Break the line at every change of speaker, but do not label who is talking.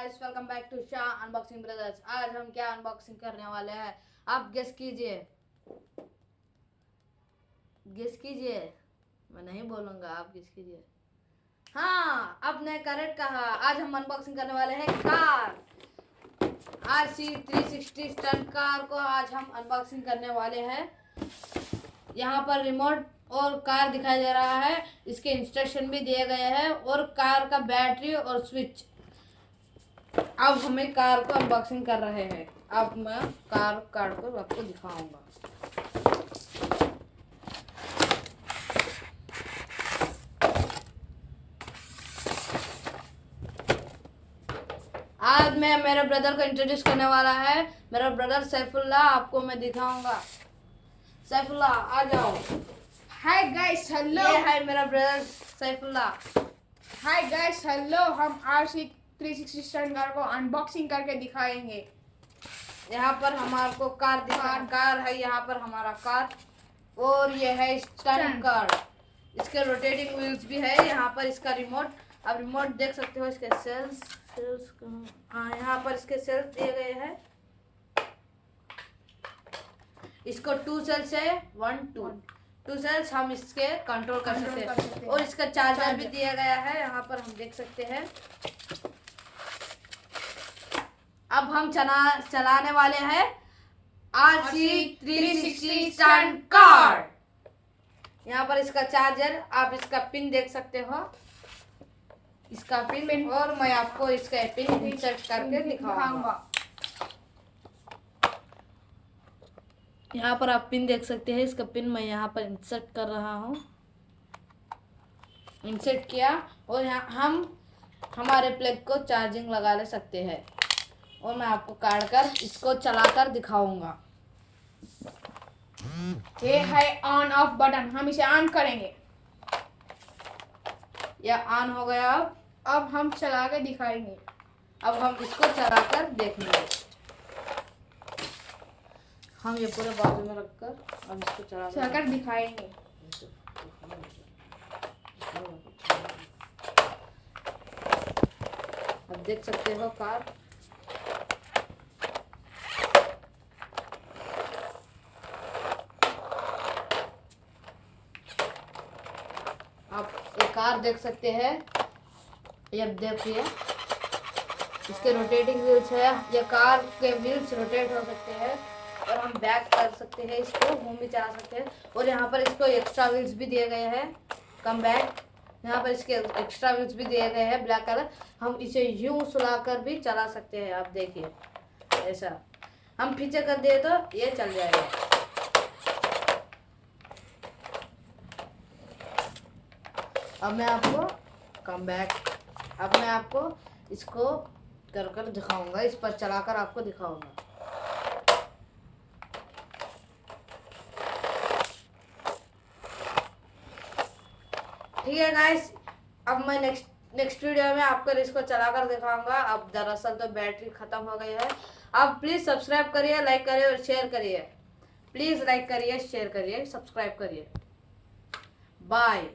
Guys, welcome back to Shah unboxing brothers. आज हम क्या अनबॉक्सिंग करने वाले हैं आप गेस कीजिए। गेस कीजिए, मैं नहीं बोलूंगा, आप गेस कीजिए। हाँ, आपने करेक्ट कहा। आज हम अनबॉक्सिंग करने वाले हैं कार rc360 स्टंट कार को। आज हम अनबॉक्सिंग करने वाले हैं। यहाँ पर रिमोट और कार दिखाई दे रहा है, इसके इंस्ट्रक्शन भी दिए गए हैं और कार का बैटरी और स्विच। अब हमें कार को अनबॉक्सिंग कर रहे हैं। अब मैं कार काट कर आपको दिखाऊंगा। आज मैं मेरे ब्रदर को इंट्रोड्यूस करने वाला है। मेरा ब्रदर सैफुल्ला, आपको मैं दिखाऊंगा। सैफुल्ला आ जाओ।
Hi guys, hello.
ये है मेरा brother Saifullah.
Hi guys, hello. हम rc360 स्टंट कार को अनबॉक्सिंग करके दिखाएंगे।
यहाँ पर हमारे को कार है। यहाँ पर हमारा कार और ये है स्टंट कार। इसके रोटेटिंग व्हील्स भी है। यहाँ पर इसका रिमोट, अब रिमोट देख सकते हो। इसके सेल्स हाँ, यहाँ पर इसके सेल्स दिए गए हैं। इसको 2 सेल्स है, 2 सेल्स हम इसके कंट्रोल कर सकते हैं। और इसका चार्जर भी दिया गया है, यहाँ पर हम देख सकते हैं। अब हम चलाने वाले हैं rc360 स्टंट कार। यहाँ पर इसका चार्जर, आप इसका पिन देख सकते हो। इसका पिन और मैं आपको इसका पिन इंसर्ट करके दिखाऊंगा। यहाँ पर आप पिन देख सकते हैं। इसका पिन मैं यहाँ पर इंसर्ट कर रहा हूँ। इंसर्ट किया और यहाँ हम हमारे प्लग को चार्जिंग लगा ले सकते हैं। और मैं आपको काट कर इसको चलाकर दिखाऊंगा।
ये है ऑन ऑफ बटन, हम इसे ऑन करेंगे।
यह ऑन हो गया।
अब हम चला के दिखाएंगे।
अब हम इसको चलाकर देखेंगे। हम ये पूरे बाजू में रखकर अब इसको
चलाकर दिखाएंगे।
अब देख सकते हो कार। आप ये कार देख सकते हैं। ये देखिए, इसके रोटेटिंग व्हील्स है। ये कार के व्हील्स रोटेट हो सकते हैं और हम बैक कर सकते हैं, इसको घूम भी चला सकते हैं। और यहाँ पर इसको एक्स्ट्रा व्हील्स भी दिए गए हैं, कम बैक। यहाँ पर इसके एक्स्ट्रा व्हील्स भी दिए गए हैं ब्लैक कलर। हम इसे यूं सुलाकर भी चला सकते हैं। आप देखिए, ऐसा हम पीछे कर दिए तो ये चल जाएगा। अब मैं आपको कम बैक, अब मैं आपको इसको कर दिखाऊंगा। इस पर चलाकर आपको दिखाऊंगा। ठीक है गाइस, अब मैं नेक्स्ट वीडियो में आपको इसको चलाकर दिखाऊंगा। अब दरअसल तो बैटरी खत्म हो गई है। अब प्लीज सब्सक्राइब करिए, लाइक करिए और शेयर करिए। प्लीज लाइक करिए, शेयर करिए, सब्सक्राइब करिए। बाय।